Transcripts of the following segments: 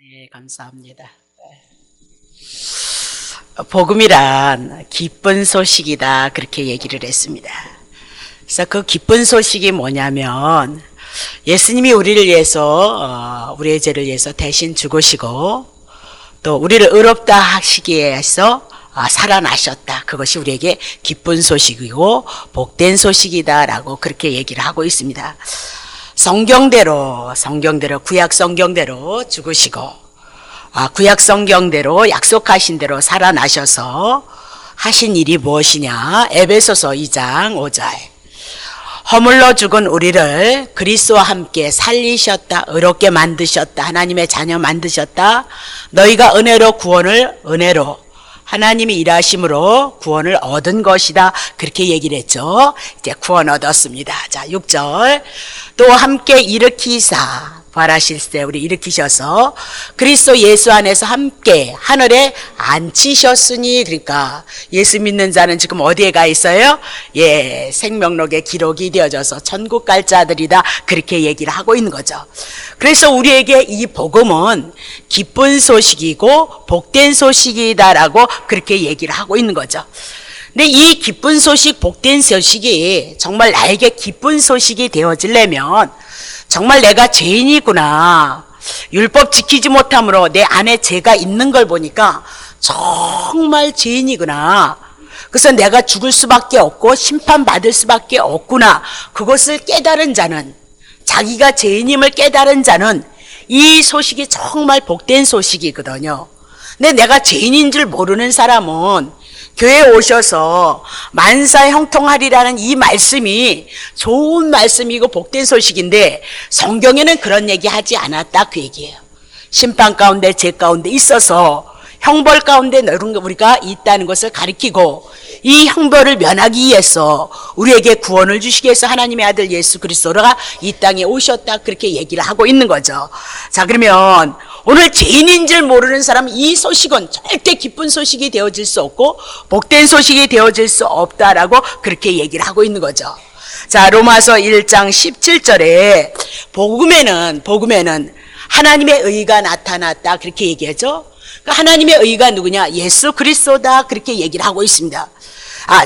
네, 감사합니다. 복음이란 기쁜 소식이다 그렇게 얘기를 했습니다. 그래서 그 기쁜 소식이 뭐냐면 예수님이 우리를 위해서 우리의 죄를 위해서 대신 죽으시고 또 우리를 의롭다 하시기 위해서 살아나셨다. 그것이 우리에게 기쁜 소식이고 복된 소식이다라고 그렇게 얘기를 하고 있습니다. 성경대로 구약 성경대로 죽으시고 구약 성경대로 약속하신 대로 살아나셔서 하신 일이 무엇이냐? 에베소서 2장 5절. 허물러 죽은 우리를 그리스도와 함께 살리셨다. 의롭게 만드셨다. 하나님의 자녀 만드셨다. 너희가 은혜로 하나님이 일하심으로 구원을 얻은 것이다. 그렇게 얘기를 했죠. 이제 구원 얻었습니다. 자, 6절. 또 함께 일으키사, 부활하실 때 우리 일으키셔서 그리스도 예수 안에서 함께 하늘에 앉히셨으니, 그러니까 예수 믿는 자는 지금 어디에 가 있어요? 생명록에 기록이 되어져서 천국 갈 자들이다. 그렇게 얘기를 하고 있는 거죠. 그래서 우리에게 이 복음은 기쁜 소식이고 복된 소식이다라고 그렇게 얘기를 하고 있는 거죠. 근데 이 기쁜 소식, 복된 소식이 정말 나에게 기쁜 소식이 되어지려면 정말 내가 죄인이구나. 율법 지키지 못함으로 내 안에 죄가 있는 걸 보니까 정말 죄인이구나. 그래서 내가 죽을 수밖에 없고 심판받을 수밖에 없구나. 그것을 깨달은 자는, 자기가 죄인임을 깨달은 자는 이 소식이 정말 복된 소식이거든요. 근데 내가 죄인인 줄 모르는 사람은 교회에 오셔서 만사 형통하리라는 이 말씀이 좋은 말씀이고 복된 소식인데 성경에는 그런 얘기 하지 않았다 그 얘기예요. 심판 가운데 죄 가운데 있어서 형벌 가운데 우리가 있다는 것을 가리키고 이 형벌을 면하기 위해서 우리에게 구원을 주시기 위해서 하나님의 아들 예수 그리스도가 이 땅에 오셨다 그렇게 얘기를 하고 있는 거죠. 자, 그러면 오늘 죄인인 줄 모르는 사람은 이 소식은 절대 기쁜 소식이 되어질 수 없고 복된 소식이 되어질 수 없다라고 그렇게 얘기를 하고 있는 거죠. 자, 로마서 1장 17절에 복음에는 하나님의 의가 나타났다 그렇게 얘기하죠. 그러니까 하나님의 의가 누구냐? 예수 그리스도다 그렇게 얘기를 하고 있습니다.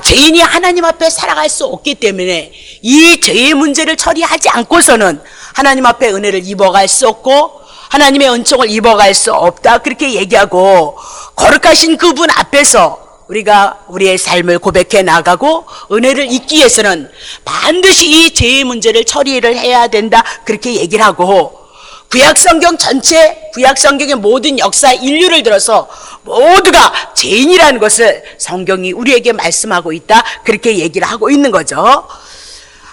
죄인이 하나님 앞에 살아갈 수 없기 때문에 이 죄의 문제를 처리하지 않고서는 하나님 앞에 은혜를 입어갈 수 없고 하나님의 은총을 입어갈 수 없다 그렇게 얘기하고 거룩하신 그분 앞에서 우리가 우리의 삶을 고백해 나가고 은혜를 잊기 위해서는 반드시 이 죄의 문제를 처리를 해야 된다 그렇게 얘기를 하고 구약 성경의 모든 역사 인류를 들어서 모두가 죄인이라는 것을 성경이 우리에게 말씀하고 있다 그렇게 얘기를 하고 있는 거죠.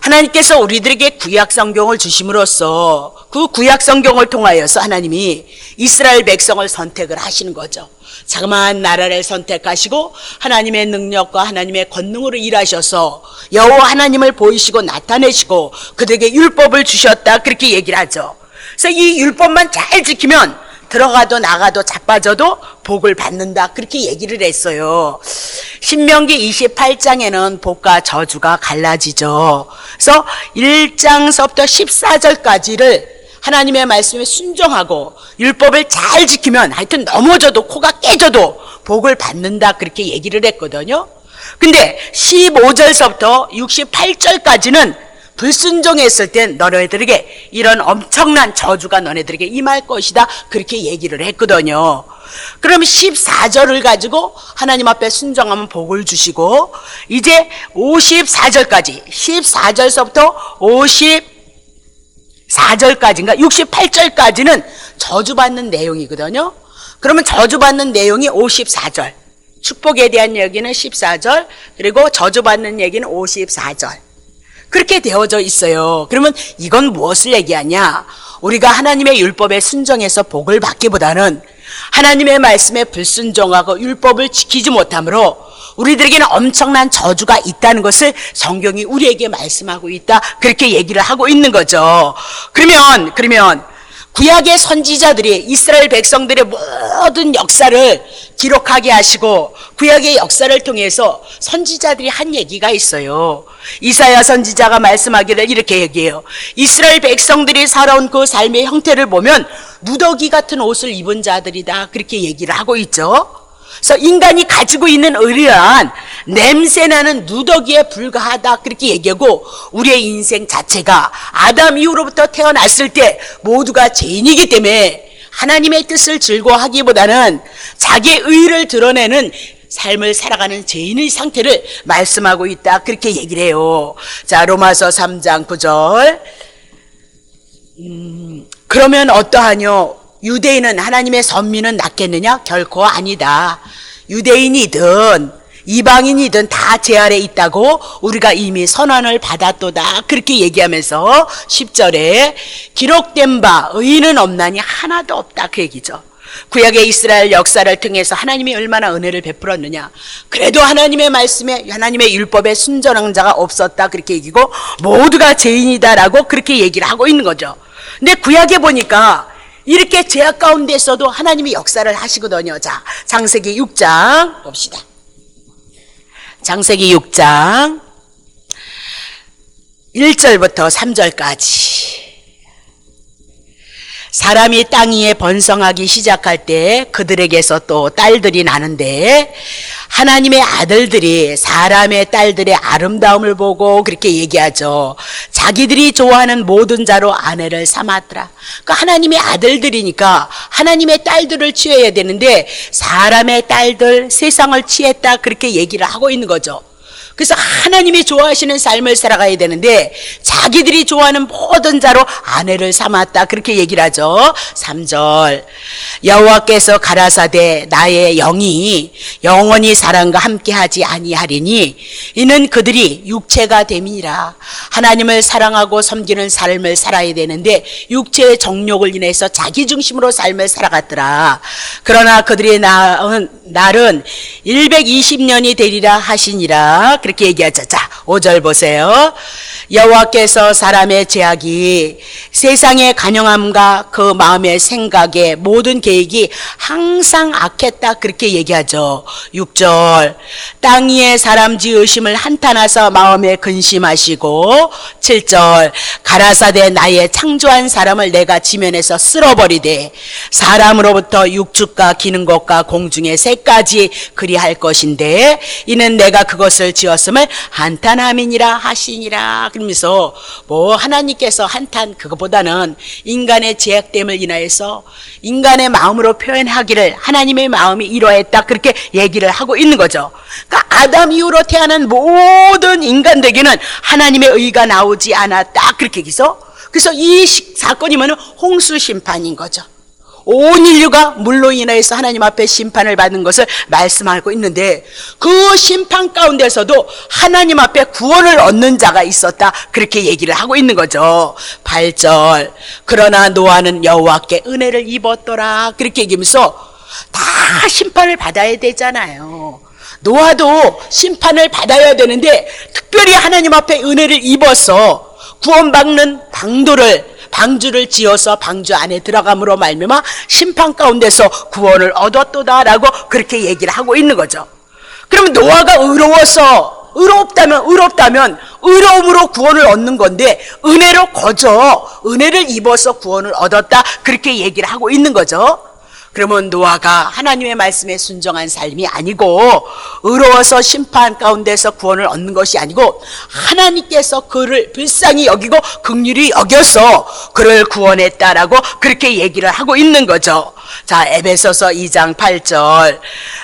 하나님께서 우리들에게 구약 성경을 주심으로써 그 구약 성경을 통하여서 하나님이 이스라엘 백성을 선택을 하시는 거죠. 자그마한 나라를 선택하시고 하나님의 능력과 하나님의 권능으로 일하셔서 여호와 하나님을 보이시고 나타내시고 그들에게 율법을 주셨다 그렇게 얘기를 하죠. 그래서 이 율법만 잘 지키면 들어가도 나가도 자빠져도 복을 받는다 그렇게 얘기를 했어요. 신명기 28장에는 복과 저주가 갈라지죠. 그래서 1장서부터 14절까지를 하나님의 말씀에 순종하고 율법을 잘 지키면 하여튼 넘어져도 코가 깨져도 복을 받는다 그렇게 얘기를 했거든요. 근데 15절서부터 68절까지는 불순종했을 땐 너네들에게 이런 엄청난 저주가 너네들에게 임할 것이다 그렇게 얘기를 했거든요. 그럼 14절을 가지고 하나님 앞에 순종하면 복을 주시고 이제 54절까지 14절서부터 54절까지인가 68절까지는 저주받는 내용이거든요. 그러면 저주받는 내용이 54절, 축복에 대한 얘기는 14절, 그리고 저주받는 얘기는 54절 그렇게 되어져 있어요. 그러면 이건 무엇을 얘기하냐? 우리가 하나님의 율법에 순종해서 복을 받기보다는 하나님의 말씀에 불순종하고 율법을 지키지 못함으로 우리들에게는 엄청난 저주가 있다는 것을 성경이 우리에게 말씀하고 있다 그렇게 얘기를 하고 있는 거죠. 그러면 구약의 선지자들이 이스라엘 백성들의 모든 역사를 기록하게 하시고 구약의 역사를 통해서 선지자들이 한 얘기가 있어요. 이사야 선지자가 말씀하기를 이렇게 얘기해요. 이스라엘 백성들이 살아온 그 삶의 형태를 보면 누더기 같은 옷을 입은 자들이다, 그렇게 얘기를 하고 있죠. 그래서 인간이 가지고 있는 의리란 냄새나는 누더기에 불과하다, 그렇게 얘기하고 우리의 인생 자체가 아담 이후로부터 태어났을 때 모두가 죄인이기 때문에 하나님의 뜻을 즐거워하기보다는 자기의 의를 드러내는 삶을 살아가는 죄인의 상태를 말씀하고 있다, 그렇게 얘기를 해요. 자, 로마서 3장 9절. 그러면 어떠하뇨? 유대인은 하나님의 선민은 낫겠느냐? 결코 아니다. 유대인이든 이방인이든 다 제 아래 있다고 우리가 이미 선언을 받았도다, 그렇게 얘기하면서 10절에 기록된 바 의인은 없나니 하나도 없다, 그 얘기죠. 구약의 이스라엘 역사를 통해서 하나님이 얼마나 은혜를 베풀었느냐. 그래도 하나님의 말씀에, 하나님의 율법에 순전한 자가 없었다, 그렇게 얘기고 모두가 죄인이다라고 그렇게 얘기를 하고 있는 거죠. 근데 구약에 보니까 이렇게 죄악 가운데서도 하나님이 역사를 하시거든요. 자, 창세기 6장 봅시다. 창세기 6장 1절부터 3절까지. 사람이 땅 위에 번성하기 시작할 때 그들에게서 또 딸들이 나는데 하나님의 아들들이 사람의 딸들의 아름다움을 보고 그렇게 얘기하죠. 자기들이 좋아하는 모든 자로 아내를 삼았더라. 그러니까 하나님의 아들들이니까 하나님의 딸들을 취해야 되는데 사람의 딸들, 세상을 취했다, 그렇게 얘기를 하고 있는 거죠. 그래서 하나님이 좋아하시는 삶을 살아가야 되는데 자기들이 좋아하는 모든 자로 아내를 삼았다, 그렇게 얘기를 하죠. 3절. 여호와께서 가라사대 나의 영이 영원히 사람과 함께하지 아니하리니 이는 그들이 육체가 됨이니라. 하나님을 사랑하고 섬기는 삶을 살아야 되는데 육체의 정욕을 인해서 자기 중심으로 삶을 살아갔더라. 그러나 그들의 날은 120년이 되리라 하시니라, 그렇게 얘기하죠. 자, 5절 보세요. 여호와께서 사람의 죄악이 세상의 간영함과 그 마음의 생각의 모든 계획이 항상 악했다, 그렇게 얘기하죠. 6절. 땅 위에 사람 지으심을 한탄하서 마음에 근심하시고 7절. 가라사대 나의 창조한 사람을 내가 지면에서 쓸어버리되 사람으로부터 육축과 기는 것과 공중의 새까지 그리할 것인데 이는 내가 그것을 지었음을 한탄함이니라 하시니라. 그러면서 뭐 하나님께서 한탄 그거보다는 인간의 죄악됨을 인하여서 인간의 마음으로 표현하기를 하나님의 마음이 이러했다, 그렇게 얘기를 하고 있는 거죠. 그러니까 아담 이후로 태어난 모든 인간들에게는 하나님의 의가 나오지 않았다, 그렇게 얘기해서 그래서 이 사건이면 홍수 심판인 거죠. 온 인류가 물로 인하여서 하나님 앞에 심판을 받는 것을 말씀하고 있는데 그 심판 가운데서도 하나님 앞에 구원을 얻는 자가 있었다, 그렇게 얘기를 하고 있는 거죠. 8절. 그러나 노아는 여호와께 은혜를 입었더라, 그렇게 얘기하면서 다 심판을 받아야 되잖아요. 노아도 심판을 받아야 되는데 특별히 하나님 앞에 은혜를 입어서 구원받는 방주를 지어서 방주 안에 들어감으로 말미암아 심판 가운데서 구원을 얻었도다라고 그렇게 얘기를 하고 있는 거죠. 그러면 노아가 의롭다면 의로움으로 구원을 얻는 건데 은혜를 입어서 구원을 얻었다, 그렇게 얘기를 하고 있는 거죠. 그러면 노아가 하나님의 말씀에 순종한 삶이 아니고 의로워서 심판 가운데서 구원을 얻는 것이 아니고 하나님께서 그를 불쌍히 여기고 긍휼히 여겨서 그를 구원했다라고 그렇게 얘기를 하고 있는 거죠. 자, 에베소서 2장 8절.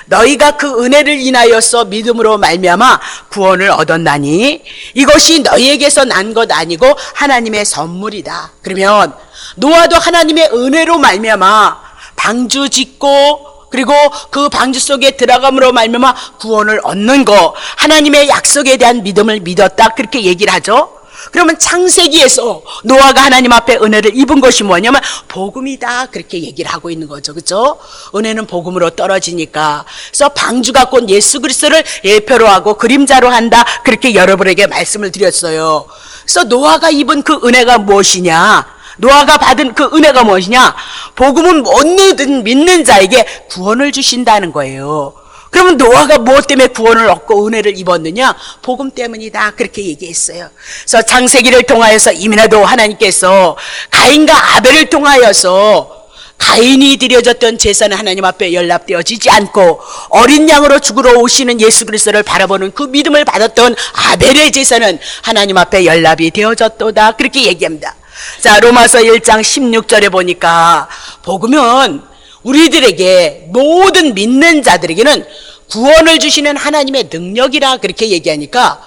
너희가 그 은혜를 인하여서 믿음으로 말미암아 구원을 얻었나니 이것이 너희에게서 난 것 아니고 하나님의 선물이다. 그러면 노아도 하나님의 은혜로 말미암아 방주 짓고 그리고 그 방주 속에 들어감으로 말미암아 구원을 얻는 거, 하나님의 약속에 대한 믿음을 믿었다, 그렇게 얘기를 하죠. 그러면 창세기에서 노아가 하나님 앞에 은혜를 입은 것이 뭐냐면 복음이다, 그렇게 얘기를 하고 있는 거죠. 그렇죠? 은혜는 복음으로 떨어지니까. 그래서 방주가 곧 예수 그리스도를 예표로 하고 그림자로 한다, 그렇게 여러분에게 말씀을 드렸어요. 그래서 노아가 입은 그 은혜가 무엇이냐? 노아가 받은 그 은혜가 무엇이냐? 복음은 모든 믿는 자에게 구원을 주신다는 거예요. 그러면 노아가 무엇 때문에 구원을 얻고 은혜를 입었느냐? 복음 때문이다. 그렇게 얘기했어요. 그래서 창세기를 통하여서 이민아도 하나님께서 가인과 아벨을 통하여서 가인이 드려졌던 제사는 하나님 앞에 연락되어지지 않고 어린 양으로 죽으러 오시는 예수 그리스도를 바라보는 그 믿음을 받았던 아벨의 제사는 하나님 앞에 연락이 되어졌도다. 그렇게 얘기합니다. 자, 로마서 1장 16절에 보니까 복음은 우리들에게 모든 믿는 자들에게는 구원을 주시는 하나님의 능력이라 그렇게 얘기하니까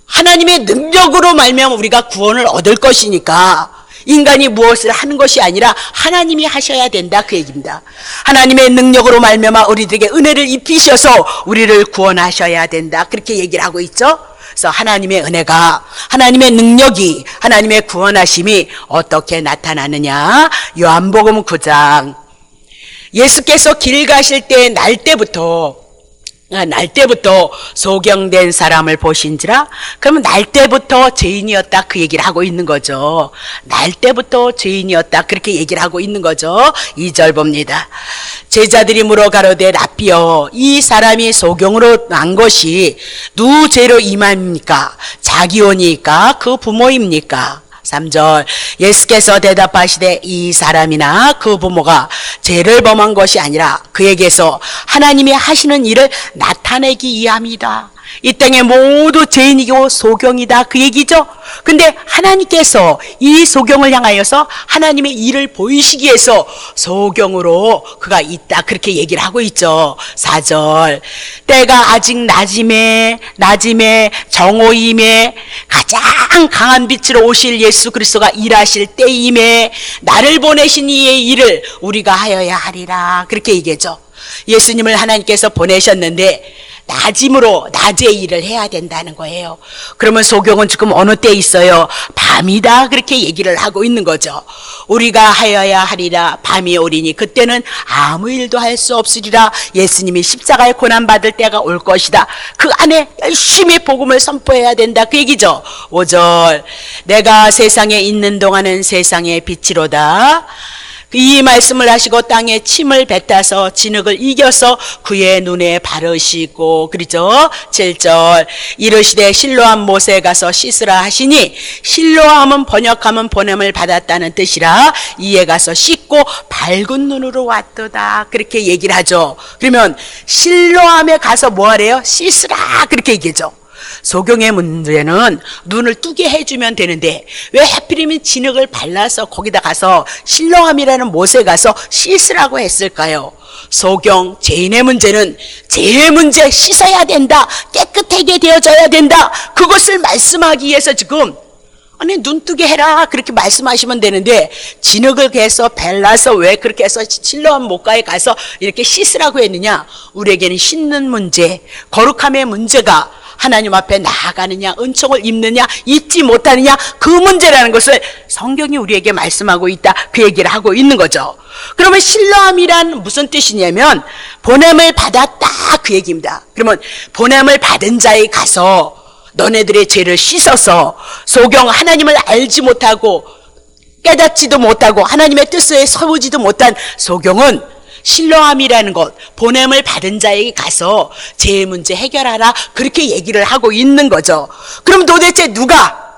하나님의 능력으로 말미암아 우리가 구원을 얻을 것이니까 인간이 무엇을 하는 것이 아니라 하나님이 하셔야 된다 그 얘기입니다. 하나님의 능력으로 말미암아 우리들에게 은혜를 입히셔서 우리를 구원하셔야 된다 그렇게 얘기를 하고 있죠. 그래서 하나님의 은혜가, 하나님의 능력이, 하나님의 구원하심이 어떻게 나타나느냐? 요한복음 9장 예수께서 길 가실 때 날 때부터 소경된 사람을 보신지라. 그러면 날 때부터 죄인이었다 그 얘기를 하고 있는 거죠. 날 때부터 죄인이었다 그렇게 얘기를 하고 있는 거죠. 2절 봅니다. 제자들이 물어 가로되 라삐여 이 사람이 소경으로 난 것이 누 죄로 임함입니까? 자기 오니까 그 부모입니까? 3절 예수께서 대답하시되 이 사람이나 그 부모가 죄를 범한 것이 아니라 그에게서 하나님이 하시는 일을 나타내기 위함이다. 이 땅에 모두 죄인이고 소경이다 그 얘기죠. 근데 하나님께서 이 소경을 향하여서 하나님의 일을 보이시기 위해서 소경으로 그가 있다 그렇게 얘기를 하고 있죠. 4절 때가 아직 낮임에 정오임에 가장 강한 빛으로 오실 예수 그리스도가 일하실 때임에 나를 보내신 이의 일을 우리가 하여야 하리라 그렇게 얘기했죠. 예수님을 하나님께서 보내셨는데 낮에 일을 해야 된다는 거예요. 그러면 소경은 지금 어느 때 있어요? 밤이다 그렇게 얘기를 하고 있는 거죠. 우리가 하여야 하리라. 밤이 오리니 그때는 아무 일도 할 수 없으리라. 예수님이 십자가에 고난받을 때가 올 것이다. 그 안에 열심히 복음을 선포해야 된다 그 얘기죠. 5절 내가 세상에 있는 동안은 세상의 빛이로다. 이 말씀을 하시고 땅에 침을 뱉어서 진흙을 이겨서 그의 눈에 바르시고 그러죠. 7절 이르시되 실로암 못에 가서 씻으라 하시니 실로암은 번역하면 보냄을 받았다는 뜻이라 이에 가서 씻고 밝은 눈으로 왔도다 그렇게 얘기를 하죠. 그러면 실로암에 가서 뭐 하래요? 씻으라 그렇게 얘기하죠. 소경의 문제는 눈을 뜨게 해주면 되는데 왜 하필이면 진흙을 발라서 거기다 가서 실로암이라는 못에 가서 씻으라고 했을까요? 소경 죄인의 문제는 죄의 문제 씻어야 된다. 깨끗하게 되어져야 된다. 그것을 말씀하기 위해서 지금 아니 눈 뜨게 해라 그렇게 말씀하시면 되는데 진흙을 개서 발라서 왜 그렇게 해서 실로암 못가에 가서 이렇게 씻으라고 했느냐? 우리에게는 씻는 문제, 거룩함의 문제가 하나님 앞에 나아가느냐, 은총을 입느냐, 입지 못하느냐, 그 문제라는 것을 성경이 우리에게 말씀하고 있다. 그 얘기를 하고 있는 거죠. 그러면 실로암이란 무슨 뜻이냐면 보냄을 받았다 그 얘기입니다. 그러면 보냄을 받은 자에 가서 너네들의 죄를 씻어서 소경 하나님을 알지 못하고 깨닫지도 못하고 하나님의 뜻에 서보지도 못한 소경은 실로암이라는 것, 보냄을 받은 자에게 가서 죄의 문제 해결하라 그렇게 얘기를 하고 있는 거죠. 그럼 도대체 누가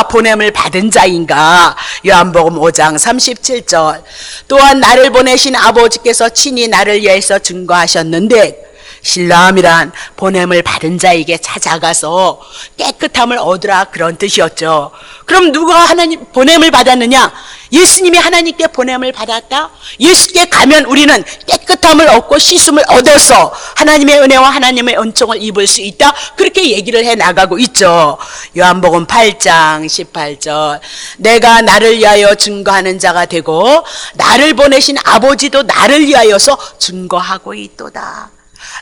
보냄을 받은 자인가? 요한복음 5장 37절 또한 나를 보내신 아버지께서 친히 나를 위해서 증거하셨는데 실로암이란 보냄을 받은 자에게 찾아가서 깨끗함을 얻으라 그런 뜻이었죠. 그럼 누가 하나님 보냄을 받았느냐? 예수님이 하나님께 보냄을 받았다. 예수께 가면 우리는 깨끗함을 얻고 씻음을 얻어서 하나님의 은혜와 하나님의 은총을 입을 수 있다. 그렇게 얘기를 해 나가고 있죠. 요한복음 8장 18절 내가 나를 위하여 증거하는 자가 되고 나를 보내신 아버지도 나를 위하여서 증거하고 있도다.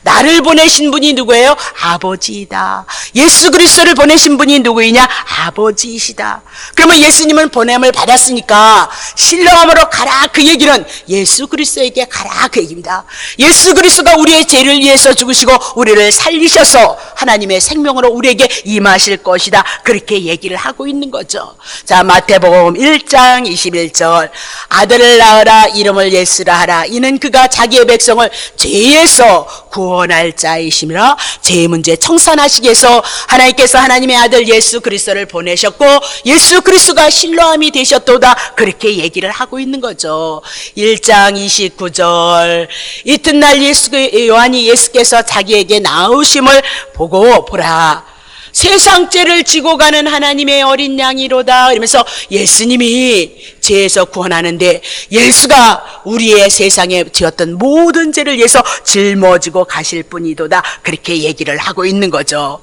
나를 보내신 분이 누구예요? 아버지이다. 예수 그리스도를 보내신 분이 누구이냐? 아버지이시다. 그러면 예수님은 보냄을 받았으니까 신령함으로 가라, 그 얘기는 예수 그리스도에게 가라, 그 얘기입니다. 예수 그리스도가 우리의 죄를 위해서 죽으시고 우리를 살리셔서 하나님의 생명으로 우리에게 임하실 것이다, 그렇게 얘기를 하고 있는 거죠. 자, 마태복음 1장 21절, 아들을 낳으라, 이름을 예수라 하라. 이는 그가 자기의 백성을 죄에서 구원할 자이심이라. 죄의 문제 청산하시기 위해서 하나님께서 하나님의 아들 예수 그리스도를 보내셨고 예수 그리스도가 실로함이 되셨도다, 그렇게 얘기를 하고 있는 거죠. 1장 29절, 이튿날 요한이 예수께서 자기에게 나오심을 보고 보라, 세상 죄를 지고 가는 하나님의 어린 양이로다 이러면서 예수님이 죄에서 구원하는데 예수가 우리의 세상에 지었던 모든 죄를 위해서 짊어지고 가실 분이도다, 그렇게 얘기를 하고 있는 거죠.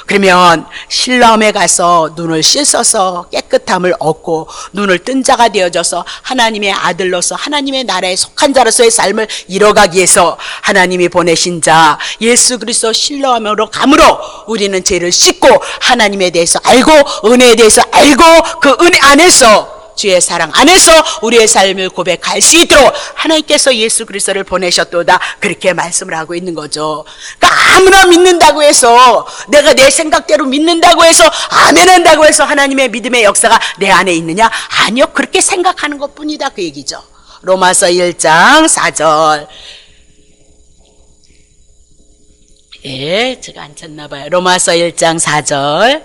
그러면 실로암에 가서 눈을 씻어서 깨끗함을 얻고 눈을 뜬 자가 되어져서 하나님의 아들로서 하나님의 나라에 속한 자로서의 삶을 이뤄가기 위해서 하나님이 보내신 자 예수 그리스도 실로암으로 감으로 우리는 죄를 씻고 하나님에 대해서 알고 은혜에 대해서 알고 그 은혜 안에서 주의 사랑 안에서 우리의 삶을 고백할 수 있도록 하나님께서 예수 그리스도를 보내셨도다, 그렇게 말씀을 하고 있는 거죠. 그러니까 아무나 믿는다고 해서, 내가 내 생각대로 믿는다고 해서, 아멘 한다고 해서 하나님의 믿음의 역사가 내 안에 있느냐? 아니요, 그렇게 생각하는 것뿐이다, 그 얘기죠. 로마서 1장 4절. 예, 제가 안 쳤나 봐요. 로마서 1장 4절.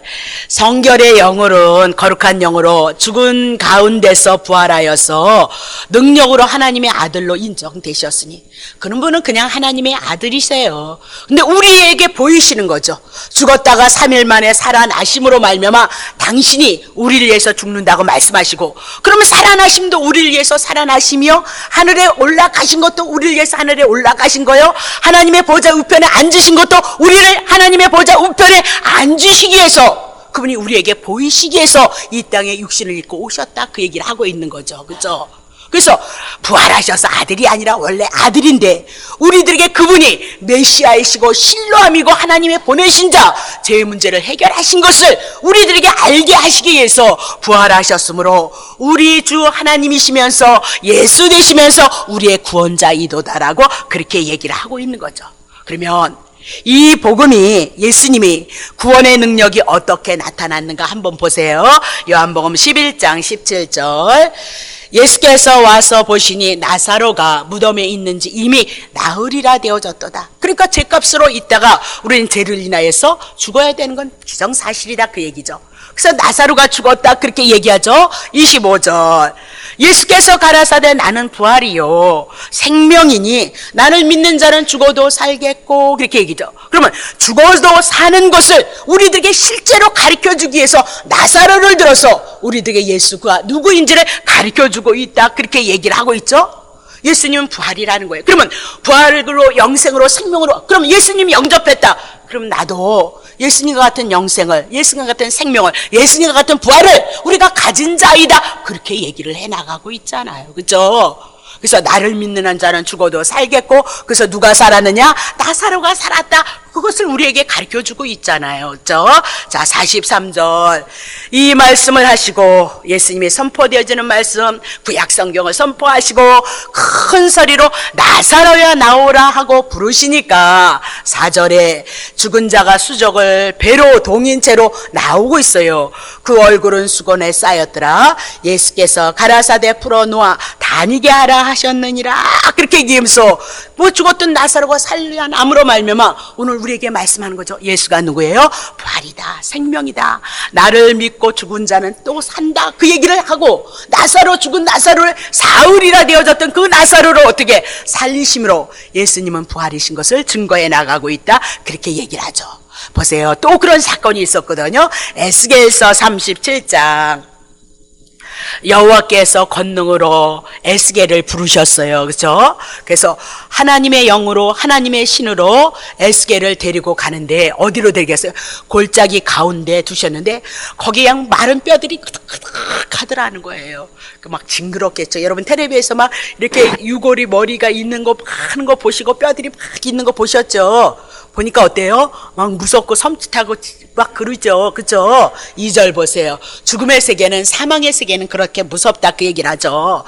성결의 영으로는 거룩한 영으로 죽은 가운데서 부활하여서 능력으로 하나님의 아들로 인정되셨으니, 그런 분은 그냥 하나님의 아들이세요. 근데 우리에게 보이시는 거죠. 죽었다가 3일 만에 살아나심으로 말미암아 당신이 우리를 위해서 죽는다고 말씀하시고, 그러면 살아나심도 우리를 위해서 살아나시며 하늘에 올라가신 것도 우리를 위해서 하늘에 올라가신 거요, 하나님의 보좌 우편에 앉으신 것도 우리를 하나님의 보좌 우편에 앉으시기 위해서, 그분이 우리에게 보이시기 위해서 이 땅에 육신을 입고 오셨다, 그 얘기를 하고 있는 거죠. 그렇죠? 그래서 부활하셔서 아들이 아니라 원래 아들인데 우리들에게 그분이 메시아이시고 실로암이고 하나님의 보내신 자, 죄의 문제를 해결하신 것을 우리들에게 알게 하시기 위해서 부활하셨으므로 우리 주 하나님이시면서 예수 되시면서 우리의 구원자이도다라고 그렇게 얘기를 하고 있는 거죠. 그러면 이 복음이, 예수님이 구원의 능력이 어떻게 나타났는가 한번 보세요. 요한복음 11장 17절. 예수께서 와서 보시니 나사로가 무덤에 있는지 이미 나흘이라 되어졌도다. 그러니까 죄값으로 있다가 우리는 죄를 인하여서 죽어야 되는 건 기정사실이다, 그 얘기죠. 그래서 나사로가 죽었다, 그렇게 얘기하죠. 25절. 예수께서 가라사대 나는 부활이요 생명이니 나를 믿는 자는 죽어도 살겠고, 그렇게 얘기죠. 그러면 죽어도 사는 것을 우리들에게 실제로 가르쳐주기 위해서 나사로를 들어서 우리들에게 예수가 누구인지를 가르쳐주고 있다, 그렇게 얘기를 하고 있죠. 예수님은 부활이라는 거예요. 그러면 부활로 영생으로 생명으로, 그럼 예수님이 영접했다, 그럼 나도 예수님과 같은 영생을, 예수님과 같은 생명을, 예수님과 같은 부활을 우리가 가진 자이다, 그렇게 얘기를 해나가고 있잖아요. 그렇죠? 그래서 나를 믿는 한 자는 죽어도 살겠고, 그래서 누가 살았느냐? 나사로가 살았다, 그것을 우리에게 가르쳐주고 있잖아요. 그렇죠? 자, 43절. 이 말씀을 하시고 예수님이 선포되어지는 말씀, 구약 성경을 선포하시고 큰 소리로 나사로야 나오라 하고 부르시니까 4절에 죽은 자가 수족을 배로 동인 채로 나오고 있어요. 그 얼굴은 수건에 쌓였더라. 예수께서 가라사대 풀어놓아 다니게 하라 하셨느니라, 그렇게 얘기하면서 뭐 죽었던 나사로가 살려남으로 말미암아 오늘 우리에게 말씀하는 거죠. 예수가 누구예요? 부활이다, 생명이다, 나를 믿고 죽은 자는 또 산다, 그 얘기를 하고, 나사로, 죽은 나사로를 사흘이라 되어졌던 그 나사로를 어떻게 살리심으로 예수님은 부활이신 것을 증거해 나가고 있다, 그렇게 얘기를 하죠. 보세요, 또 그런 사건이 있었거든요. 에스겔서 37장. 여호와께서 권능으로 에스겔을 부르셨어요. 그렇죠? 그래서 하나님의 영으로 하나님의 신으로 에스겔을 데리고 가는데 어디로 데리겠어요? 골짜기 가운데 두셨는데 거기에 그냥 마른 뼈들이 끄덕끄덕하더라는 거예요. 막 징그럽겠죠. 여러분 텔레비에서 막 이렇게 유골이 머리가 있는 거 하는 거 보시고 뼈들이 막 있는 거 보셨죠? 보니까 어때요? 막 무섭고 섬찟하고 막 그러죠. 그죠? 2절 보세요. 죽음의 세계는, 사망의 세계는 그렇게 무섭다 그 얘기를 하죠.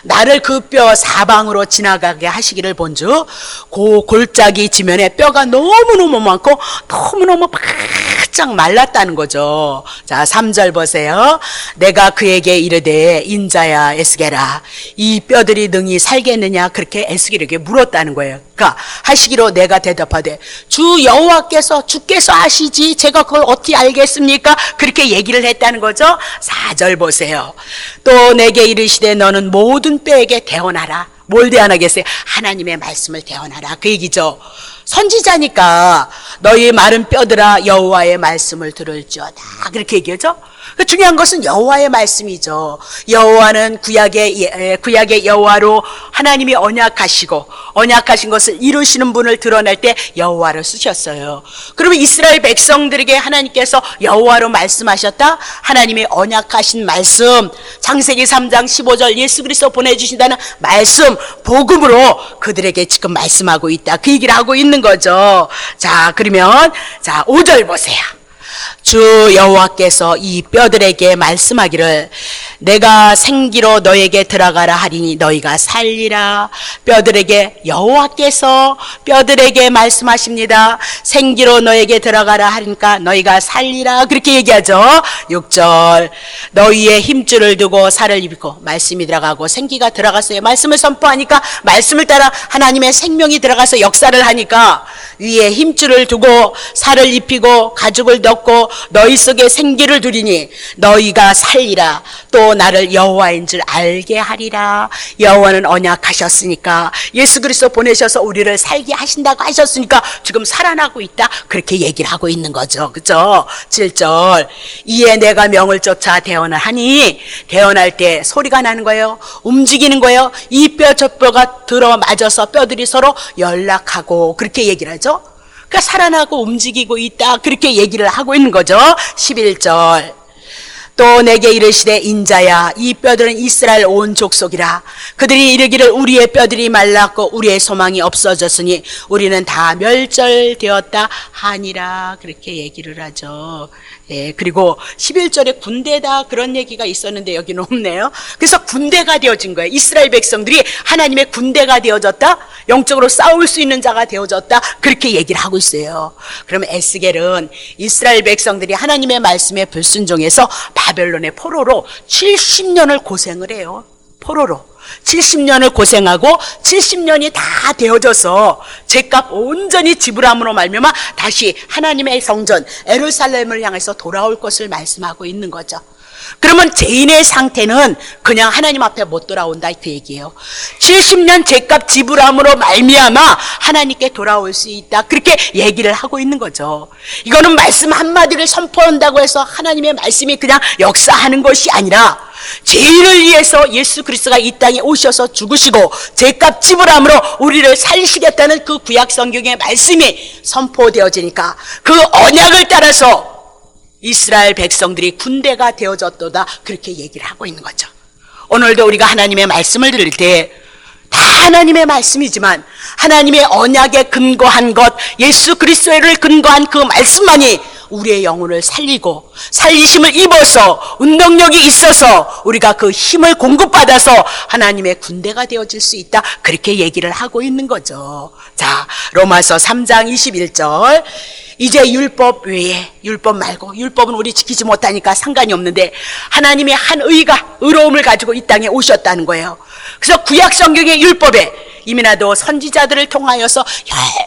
나를 그 뼈 사방으로 지나가게 하시기를 본즉 그 골짜기 지면에 뼈가 너무너무 많고 너무너무 바짝 말랐다는 거죠. 자, 3절 보세요. 내가 그에게 이르되 인자야 에스겔아 이 뼈들이 능히 살겠느냐 그렇게 에스겔에게 물었다는 거예요. 그러니까 하시기로 내가 대답하되 주 여호와께서 주께서 아시지 제가 그걸 어떻게 알겠습니까? 그렇게 얘기를 했다는 거죠. 4절 보세요. 또 내게 이르시되 너는 모든 뼈에게 대언하라. 뭘 대언하겠어요? 하나님의 말씀을 대언하라 그 얘기죠. 선지자니까 너희 마른 뼈들아 여호와의 말씀을 들을지어다 그렇게 얘기하죠. 중요한 것은 여호와의 말씀이죠. 여호와는 구약의 여호와로 하나님이 언약하신 것을 이루시는 분을 드러낼 때 여호와를 쓰셨어요. 그러면 이스라엘 백성들에게 하나님께서 여호와로 말씀하셨다. 하나님의 언약하신 말씀, 창세기 3장 15절 예수 그리스도 보내주신다는 말씀, 복음으로 그들에게 지금 말씀하고 있다 그 얘기를 하고 있는 거죠. 자, 그러면 5절 보세요. 주 여호와께서 이 뼈들에게 말씀하기를 내가 생기로 너에게 들어가라 하리니 너희가 살리라. 뼈들에게 여호와께서 뼈들에게 말씀하십니다. 생기로 너에게 들어가라 하니까 너희가 살리라 그렇게 얘기하죠. 6절 너희의 힘줄을 두고 살을 입고 말씀이 들어가고 생기가 들어갔어요. 말씀을 선포하니까 말씀을 따라 하나님의 생명이 들어가서 역사를 하니까 위에 힘줄을 두고 살을 입히고 가죽을 덮고 너희 속에 생기를 두리니 너희가 살리라. 또 나를 여호와인 줄 알게 하리라. 여호와는 언약하셨으니까 예수 그리스도 보내셔서 우리를 살게 하신다고 하셨으니까 지금 살아나고 있다 그렇게 얘기를 하고 있는 거죠. 그죠? 7절 이에 내가 명을 쫓아 대언을 하니 대언할 때 소리가 나는 거예요. 움직이는 거예요. 이 뼈 저 뼈가 들어맞아서 뼈들이 서로 연락하고 그렇게 얘기를 하죠. 그러니까 살아나고 움직이고 있다 그렇게 얘기를 하고 있는 거죠. 11절 또 내게 이르시되 인자야 이 뼈들은 이스라엘 온 족속이라. 그들이 이르기를 우리의 뼈들이 말랐고 우리의 소망이 없어졌으니 우리는 다 멸절되었다 하니라 그렇게 얘기를 하죠. 예, 그리고 11절에 군대다 그런 얘기가 있었는데 여기는 없네요. 그래서 군대가 되어진 거예요. 이스라엘 백성들이 하나님의 군대가 되어졌다, 영적으로 싸울 수 있는 자가 되어졌다 그렇게 얘기를 하고 있어요. 그러면 에스겔은 이스라엘 백성들이 하나님의 말씀에 불순종해서 바벨론의 포로로 70년을 고생을 해요. 포로로 70년을 고생하고 70년이 다 되어져서 죄값 온전히 지불함으로 말미암아 다시 하나님의 성전 예루살렘을 향해서 돌아올 것을 말씀하고 있는 거죠. 그러면 죄인의 상태는 그냥 하나님 앞에 못 돌아온다 그 얘기예요. 70년 죄값 지불함으로 말미암아 하나님께 돌아올 수 있다 그렇게 얘기를 하고 있는 거죠. 이거는 말씀 한마디를 선포한다고 해서 하나님의 말씀이 그냥 역사하는 것이 아니라 죄인을 위해서 예수 그리스도가 이 땅에 오셔서 죽으시고 죄값 지불함으로 우리를 살리시겠다는 그 구약 성경의 말씀이 선포되어지니까 그 언약을 따라서 이스라엘 백성들이 군대가 되어졌도다 그렇게 얘기를 하고 있는 거죠. 오늘도 우리가 하나님의 말씀을 들을 때 다 하나님의 말씀이지만 하나님의 언약에 근거한 것, 예수 그리스도를 근거한 그 말씀만이 우리의 영혼을 살리고 살리심을 입어서 운동력이 있어서 우리가 그 힘을 공급받아서 하나님의 군대가 되어질 수 있다 그렇게 얘기를 하고 있는 거죠. 자, 로마서 3장 21절 이제 율법 외에, 율법 말고, 율법은 우리 지키지 못하니까 상관이 없는데 하나님의 한 의가, 의로움을 가지고 이 땅에 오셨다는 거예요. 그래서 구약 성경의 율법에 이미나도 선지자들을 통하여서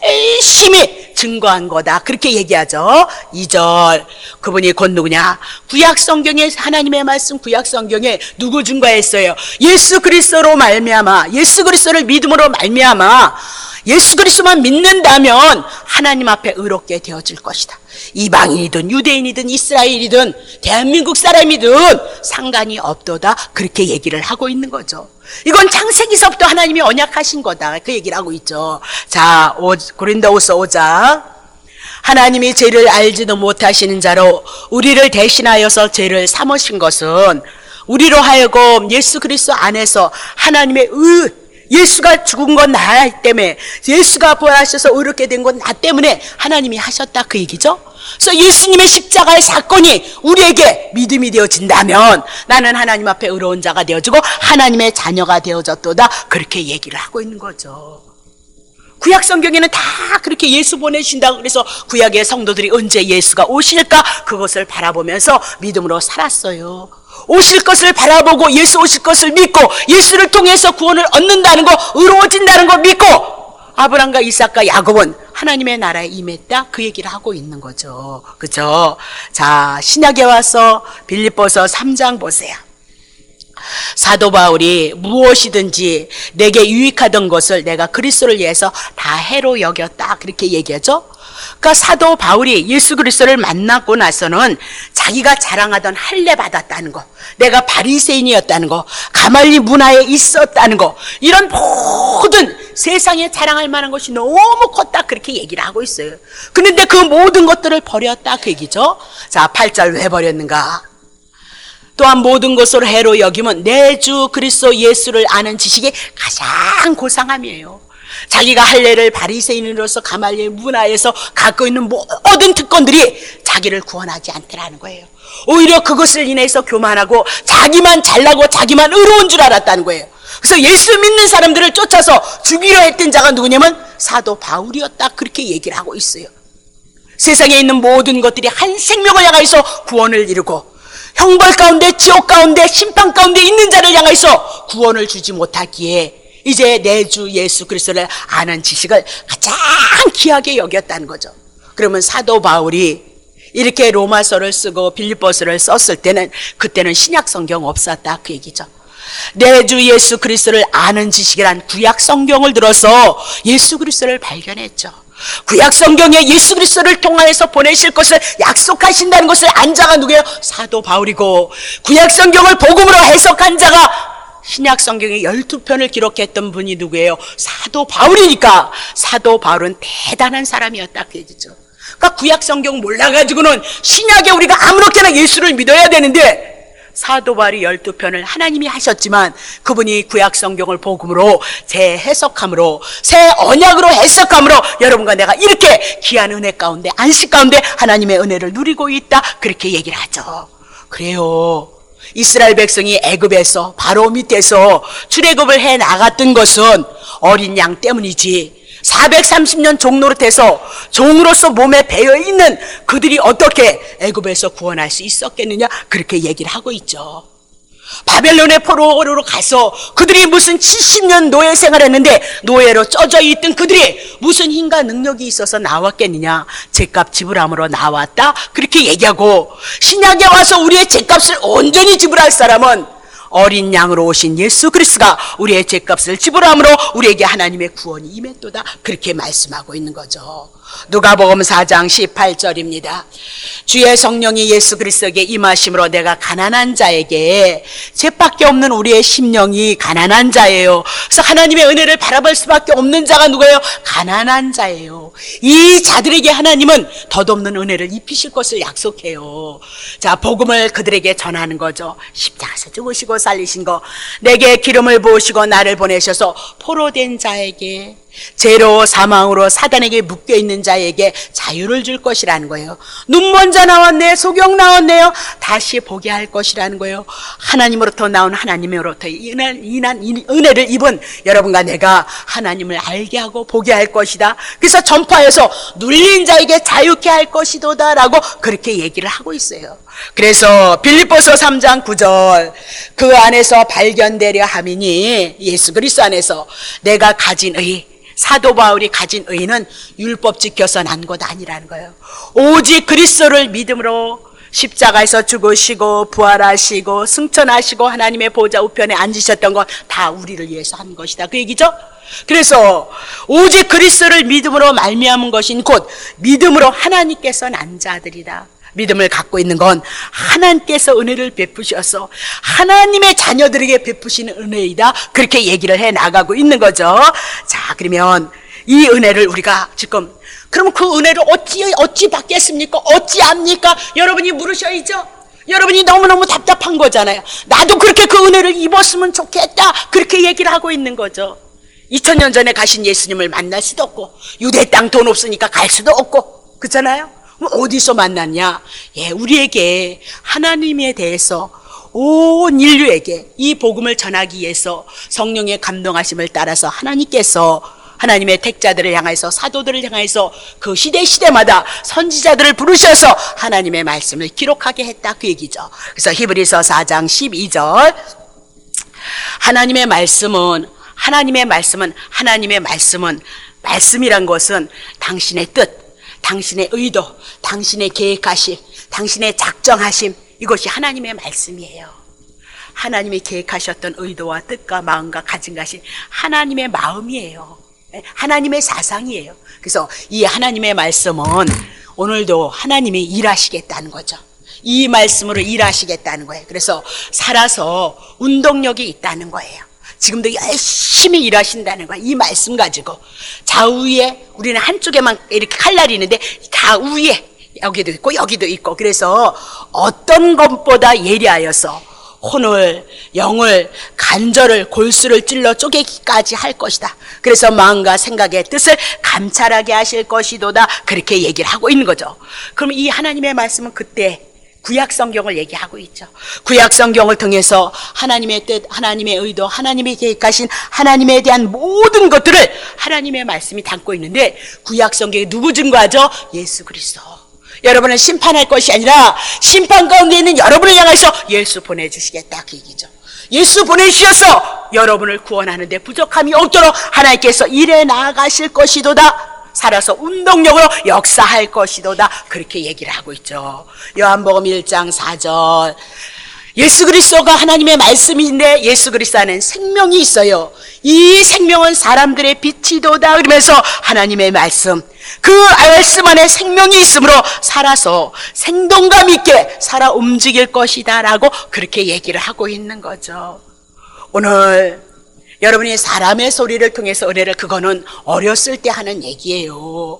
열심히 증거한 거다 그렇게 얘기하죠. 2절 그분이 곧 누구냐? 구약 성경에 하나님의 말씀 구약 성경에 누구 증거했어요? 예수 그리스도로 말미암아, 예수 그리스도를 믿음으로 말미암아 예수 그리스도만 믿는다면 하나님 앞에 의롭게 되어질 것이다. 이방인이든 유대인이든 이스라엘이든 대한민국 사람이든 상관이 없도다. 그렇게 얘기를 하고 있는 거죠. 이건 창세기서부터 하나님이 언약하신 거다. 그 얘기를 하고 있죠. 자, 고린도후서 5장. 하나님이 죄를 알지도 못하시는 자로 우리를 대신하여서 죄를 삼으신 것은 우리로 하여금 예수 그리스도 안에서 하나님의 예수가 죽은 건 나 때문에, 예수가 부활하셔서 의롭게 된 건 나 때문에 하나님이 하셨다, 그 얘기죠. 그래서 예수님의 십자가의 사건이 우리에게 믿음이 되어진다면 나는 하나님 앞에 의로운 자가 되어지고 하나님의 자녀가 되어졌도다. 그렇게 얘기를 하고 있는 거죠. 구약 성경에는 다 그렇게 예수 보내신다고, 그래서 구약의 성도들이 언제 예수가 오실까 그것을 바라보면서 믿음으로 살았어요. 오실 것을 바라보고 예수 오실 것을 믿고 예수를 통해서 구원을 얻는다는 거, 의로워진다는 거 믿고 아브라함과 이삭과 야곱은 하나님의 나라에 임했다, 그 얘기를 하고 있는 거죠. 그죠? 자, 신약에 와서 빌립보서 3장 보세요. 사도 바울이 무엇이든지 내게 유익하던 것을 내가 그리스도를 위해서 다 해로 여겼다, 그렇게 얘기하죠. 그러니까 사도 바울이 예수 그리스도를 만나고 나서는 자기가 자랑하던 할례 받았다는 거, 내가 바리새인이었다는 거, 가말리 문화에 있었다는 거, 이런 모든 세상에 자랑할 만한 것이 너무 컸다, 그렇게 얘기를 하고 있어요. 그런데 그 모든 것들을 버렸다, 그 얘기죠. 자, 8절 왜 버렸는가? 또한 모든 것으로 해로 여김은 내 주 그리스도 예수를 아는 지식이 가장 고상함이에요. 자기가 할례를 바리새인으로서 가말리엘 문화에서 갖고 있는 모든 특권들이 자기를 구원하지 않더라는 거예요. 오히려 그것을 인해서 교만하고 자기만 잘나고 자기만 의로운 줄 알았다는 거예요. 그래서 예수 믿는 사람들을 쫓아서 죽이려 했던 자가 누구냐면 사도 바울이었다, 그렇게 얘기를 하고 있어요. 세상에 있는 모든 것들이 한 생명을 향해서 구원을 이루고 형벌 가운데, 지옥 가운데, 심판 가운데 있는 자를 향해서 구원을 주지 못하기에 이제 내 주 예수 그리스도를 아는 지식을 가장 귀하게 여겼다는 거죠. 그러면 사도 바울이 이렇게 로마서를 쓰고 빌립보서를 썼을 때는 그때는 신약 성경 없었다, 그 얘기죠. 내 주 예수 그리스도를 아는 지식이란 구약 성경을 들어서 예수 그리스도를 발견했죠. 구약 성경에 예수 그리스도를 통하여서 보내실 것을 약속하신다는 것을 안 자가 누구예요? 사도 바울이고, 구약 성경을 복음으로 해석한 자가 신약 성경에 12편을 기록했던 분이 누구예요? 사도 바울이니까 사도 바울은 대단한 사람이었다, 그 얘기죠. 그러니까 구약 성경 몰라가지고는 신약에 우리가 아무렇게나 예수를 믿어야 되는데, 사도 바울이 12편을 하나님이 하셨지만 그분이 구약 성경을 복음으로 재해석함으로 새 언약으로 해석함으로 여러분과 내가 이렇게 귀한 은혜 가운데, 안식 가운데 하나님의 은혜를 누리고 있다, 그렇게 얘기를 하죠. 그래요. 이스라엘 백성이 애굽에서 바로 밑에서 출애굽을 해 나갔던 것은 어린 양 때문이지, 430년 종노릇해서 종으로서 몸에 배어있는 그들이 어떻게 애굽에서 구원할 수 있었겠느냐, 그렇게 얘기를 하고 있죠. 바벨론의 포로로 가서 그들이 무슨 70년 노예 생활했는데 노예로 쪄져 있던 그들이 무슨 힘과 능력이 있어서 나왔겠느냐, 죄값 지불함으로 나왔다, 그렇게 얘기하고, 신약에 와서 우리의 죄값을 온전히 지불할 사람은 어린 양으로 오신 예수 그리스도가 우리의 죄값을 지불함으로 우리에게 하나님의 구원이 임했도다, 그렇게 말씀하고 있는 거죠. 누가복음 4장 18절입니다. 주의 성령이 예수 그리스도에게 임하심으로 내가 가난한 자에게, 죄밖에 없는 우리의 심령이 가난한 자예요. 그래서 하나님의 은혜를 바라볼 수밖에 없는 자가 누구예요? 가난한 자예요. 이 자들에게 하나님은 덧없는 은혜를 입히실 것을 약속해요. 자, 복음을 그들에게 전하는 거죠. 십자가에서 죽으시고 살리신 거, 내게 기름을 부으시고 나를 보내셔서 포로된 자에게, 죄로 사망으로 사단에게 묶여있는 자에게 자유를 줄 것이라는 거예요. 눈먼 자 나왔네, 소경 나왔네요, 다시 보게 할 것이라는 거예요. 하나님으로부터 나온 하나님으로부터 은혜를 입은 여러분과 내가 하나님을 알게 하고 보게 할 것이다. 그래서 전파해서 눌린 자에게 자유케 할 것이도다 라고 그렇게 얘기를 하고 있어요. 그래서 빌립보서 3장 9절, 그 안에서 발견되려 함이니, 예수 그리스도 안에서 내가 가진 의, 사도 바울이 가진 의는 율법 지켜서 난 것 아니라는 거예요. 오직 그리스도를 믿음으로 십자가에서 죽으시고 부활하시고 승천하시고 하나님의 보좌 우편에 앉으셨던 것 다 우리를 위해서 한 것이다, 그 얘기죠. 그래서 오직 그리스도를 믿음으로 말미암은 것인 곧 믿음으로 하나님께서 난 자들이다. 믿음을 갖고 있는 건 하나님께서 은혜를 베푸셔서 하나님의 자녀들에게 베푸시는 은혜이다. 그렇게 얘기를 해 나가고 있는 거죠. 자, 그러면 이 은혜를 우리가 지금 그럼 그 은혜를 어찌 받겠습니까? 어찌 압니까? 여러분이 물으셔야죠. 여러분이 너무너무 답답한 거잖아요. 나도 그렇게 그 은혜를 입었으면 좋겠다. 그렇게 얘기를 하고 있는 거죠. 2000년 전에 가신 예수님을 만날 수도 없고 유대 땅 돈 없으니까 갈 수도 없고 그렇잖아요. 어디서 만났냐? 예, 우리에게 하나님에 대해서 온 인류에게 이 복음을 전하기 위해서 성령의 감동하심을 따라서 하나님께서 하나님의 택자들을 향해서 사도들을 향해서 그 시대마다 선지자들을 부르셔서 하나님의 말씀을 기록하게 했다 그 얘기죠. 그래서 히브리서 4장 12절 하나님의 말씀은 말씀이란 것은 당신의 뜻, 당신의 의도, 당신의 계획하심, 당신의 작정하심 이것이 하나님의 말씀이에요. 하나님이 계획하셨던 의도와 뜻과 마음과 가진 것이 하나님의 마음이에요. 하나님의 사상이에요. 그래서 이 하나님의 말씀은 오늘도 하나님이 일하시겠다는 거죠. 이 말씀으로 일하시겠다는 거예요. 그래서 살아서 운동력이 있다는 거예요. 지금도 열심히 일하신다는 거야. 이 말씀 가지고 좌우에 우리는 한쪽에만 이렇게 칼날이 있는데 다 우에 여기도 있고 여기도 있고 그래서 어떤 것보다 예리하여서 혼을, 영을, 간절을, 골수를 찔러 쪼개기까지 할 것이다. 그래서 마음과 생각의 뜻을 감찰하게 하실 것이도다. 그렇게 얘기를 하고 있는 거죠. 그럼 이 하나님의 말씀은 그때 구약 성경을 얘기하고 있죠. 구약 성경을 통해서 하나님의 뜻, 하나님의 의도, 하나님이 계획하신 하나님에 대한 모든 것들을 하나님의 말씀이 담고 있는데 구약 성경에 누구 증거하죠? 예수 그리스도. 여러분을 심판할 것이 아니라 심판 가운데 있는 여러분을 향해서 예수 보내주시겠다 그 얘기죠. 예수 보내주셔서 여러분을 구원하는데 부족함이 없도록 하나님께서 일해 나아가실 것이도다. 살아서 운동력으로 역사할 것이도다. 그렇게 얘기를 하고 있죠. 요한복음 1장 4절 예수 그리스도가 하나님의 말씀인데 예수 그리스도 안에 생명이 있어요. 이 생명은 사람들의 빛이도다. 그러면서 하나님의 말씀 그 말씀 안에 생명이 있으므로 살아서 생동감 있게 살아 움직일 것이다 라고 그렇게 얘기를 하고 있는 거죠. 오늘 여러분이 사람의 소리를 통해서 은혜를 그거는 어렸을 때 하는 얘기예요.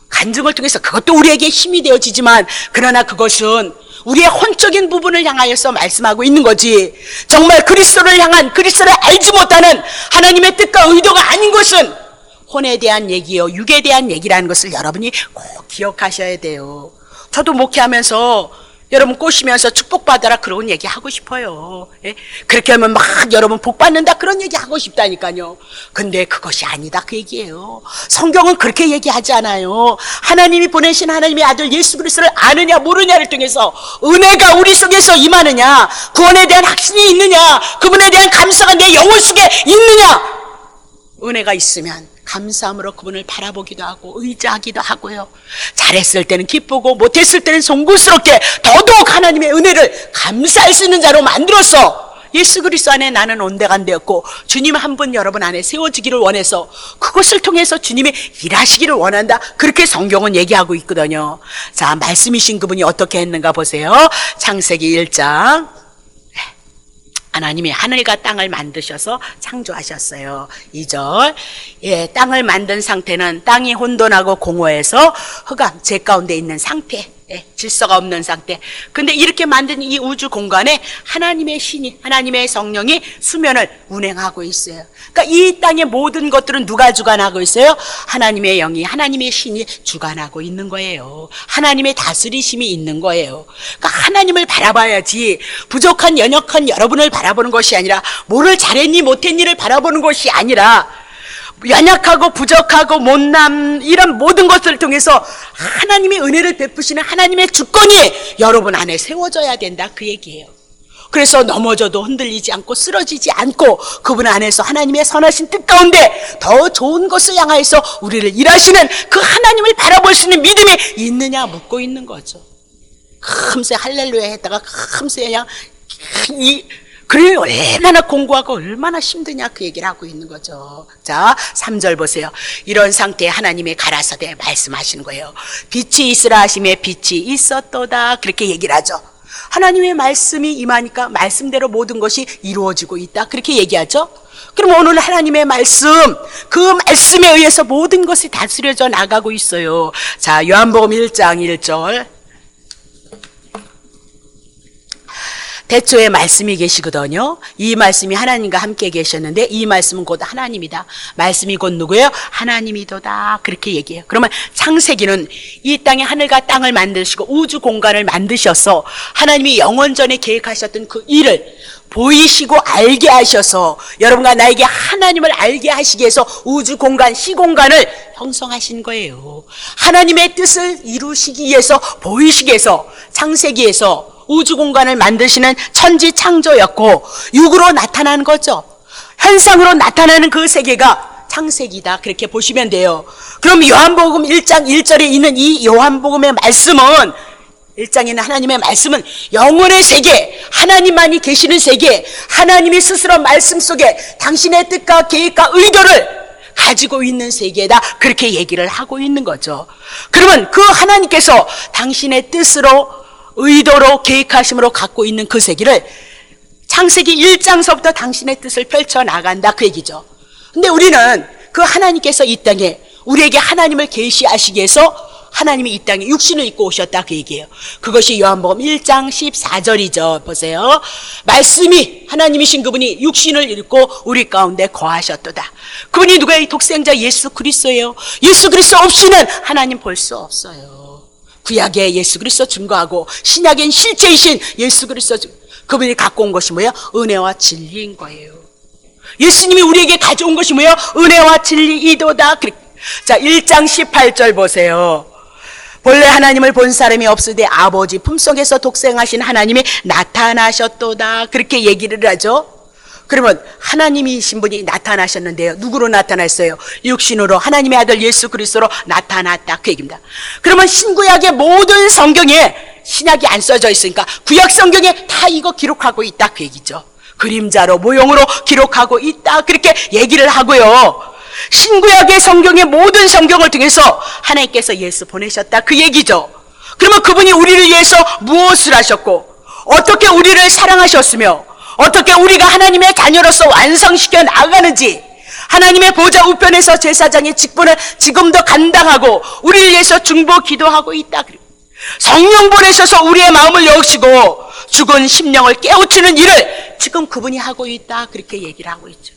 간증을 통해서 그것도 우리에게 힘이 되어지지만 그러나 그것은 우리의 혼적인 부분을 향하여서 말씀하고 있는 거지 정말 그리스도를 향한 그리스도를 알지 못하는 하나님의 뜻과 의도가 아닌 것은 혼에 대한 얘기요 육에 대한 얘기라는 것을 여러분이 꼭 기억하셔야 돼요. 저도 목회하면서 여러분 꼬시면서 축복받아라 그런 얘기 하고 싶어요. 예? 그렇게 하면 막 여러분 복받는다 그런 얘기 하고 싶다니까요. 근데 그것이 아니다 그 얘기예요. 성경은 그렇게 얘기하지 않아요. 하나님이 보내신 하나님의 아들 예수 그리스도를 아느냐 모르냐를 통해서 은혜가 우리 속에서 임하느냐 구원에 대한 확신이 있느냐 그분에 대한 감사가 내 영혼 속에 있느냐 은혜가 있으면 감사함으로 그분을 바라보기도 하고 의지하기도 하고요. 잘했을 때는 기쁘고 못했을 때는 송구스럽게 더더욱 하나님의 은혜를 감사할 수 있는 자로 만들어서 예수 그리스도 안에 나는 온데간데였고 주님 한 분 여러분 안에 세워지기를 원해서 그것을 통해서 주님이 일하시기를 원한다. 그렇게 성경은 얘기하고 있거든요. 자, 말씀이신 그분이 어떻게 했는가 보세요. 창세기 1장 하나님이 하늘과 땅을 만드셔서 창조하셨어요. 2절 예, 땅을 만든 상태는 땅이 혼돈하고 공허해서 흑암 제 가운데 있는 상태 예, 질서가 없는 상태. 근데 이렇게 만든 이 우주 공간에 하나님의 신이 하나님의 성령이 수면을 운행하고 있어요. 그러니까 이 땅의 모든 것들은 누가 주관하고 있어요? 하나님의 영이 하나님의 신이 주관하고 있는 거예요. 하나님의 다스리심이 있는 거예요. 그러니까 하나님을 바라봐야지 부족한 연약한 여러분을 바라보는 것이 아니라 뭐를 잘했니 못했니를 바라보는 것이 아니라 연약하고 부족하고 못남 이런 모든 것들을 통해서 하나님의 은혜를 베푸시는 하나님의 주권이 여러분 안에 세워져야 된다 그 얘기예요. 그래서 넘어져도 흔들리지 않고 쓰러지지 않고 그분 안에서 하나님의 선하신 뜻 가운데 더 좋은 것을 향하여서 우리를 일하시는 그 하나님을 바라볼 수 있는 믿음이 있느냐 묻고 있는 거죠. 금세 할렐루야 했다가 금세 그냥 그래 얼마나 공부하고 얼마나 힘드냐 그 얘기를 하고 있는 거죠. 자, 3절 보세요. 이런 상태에 하나님의 가라사대 말씀하시는 거예요. 빛이 있으라 하심에 빛이 있었도다 그렇게 얘기를 하죠. 하나님의 말씀이 임하니까 말씀대로 모든 것이 이루어지고 있다 그렇게 얘기하죠. 그럼 오늘 하나님의 말씀, 그 말씀에 의해서 모든 것이 다스려져 나가고 있어요. 자, 요한복음 1장 1절. 태초에 말씀이 계시거든요. 이 말씀이 하나님과 함께 계셨는데 이 말씀은 곧 하나님이다. 말씀이 곧 누구예요? 하나님이도다. 그렇게 얘기해요. 그러면 창세기는 이 땅에 하늘과 땅을 만드시고 우주 공간을 만드셔서 하나님이 영원전에 계획하셨던 그 일을 보이시고 알게 하셔서 여러분과 나에게 하나님을 알게 하시기 위해서 우주 공간, 시공간을 형성하신 거예요. 하나님의 뜻을 이루시기 위해서 보이시기 위해서 창세기에서 우주 공간을 만드시는 천지 창조였고 육으로 나타난 거죠. 현상으로 나타나는 그 세계가 창세기다 그렇게 보시면 돼요. 그럼 요한복음 1장 1절에 있는 이 요한복음의 말씀은 1장에 있는 하나님의 말씀은 영혼의 세계, 하나님만이 계시는 세계, 하나님이 스스로 말씀 속에 당신의 뜻과 계획과 의도를 가지고 있는 세계다 그렇게 얘기를 하고 있는 거죠. 그러면 그 하나님께서 당신의 뜻으로 의도로 계획하심으로 갖고 있는 그 세계를 창세기 1장서부터 당신의 뜻을 펼쳐나간다 그 얘기죠. 근데 우리는 그 하나님께서 이 땅에 우리에게 하나님을 계시하시기 위해서 하나님이 이 땅에 육신을 입고 오셨다 그 얘기예요. 그것이 요한복음 1장 14절이죠. 보세요. 말씀이 하나님이신 그분이 육신을 입고 우리 가운데 거하셨도다. 그분이 누구예요? 독생자 예수 그리스도예요. 예수 그리스도 없이는 하나님 볼 수 없어요. 구약에 예수 그리스도 증거하고 신약엔 실제이신 예수 그리스도 그분이 갖고 온 것이 뭐예요? 은혜와 진리인 거예요. 예수님이 우리에게 가져온 것이 뭐예요? 은혜와 진리이도다. 자, 1장 18절 보세요. 본래 하나님을 본 사람이 없으되 아버지 품속에서 독생하신 하나님이 나타나셨도다. 그렇게 얘기를 하죠. 그러면 하나님이신 분이 나타나셨는데요. 누구로 나타났어요? 육신으로 하나님의 아들 예수 그리스도로 나타났다 그 얘기입니다. 그러면 신구약의 모든 성경에 신약이 안 써져 있으니까 구약 성경에 다 이거 기록하고 있다 그 얘기죠. 그림자로 모형으로 기록하고 있다 그렇게 얘기를 하고요. 신구약의 성경의 모든 성경을 통해서 하나님께서 예수 보내셨다 그 얘기죠. 그러면 그분이 우리를 위해서 무엇을 하셨고 어떻게 우리를 사랑하셨으며 어떻게 우리가 하나님의 자녀로서 완성시켜 나가는지 하나님의 보좌 우편에서 제사장의 직분을 지금도 감당하고 우리를 위해서 중보 기도하고 있다. 성령 보내셔서 우리의 마음을 여시고 죽은 심령을 깨우치는 일을 지금 그분이 하고 있다 그렇게 얘기를 하고 있죠.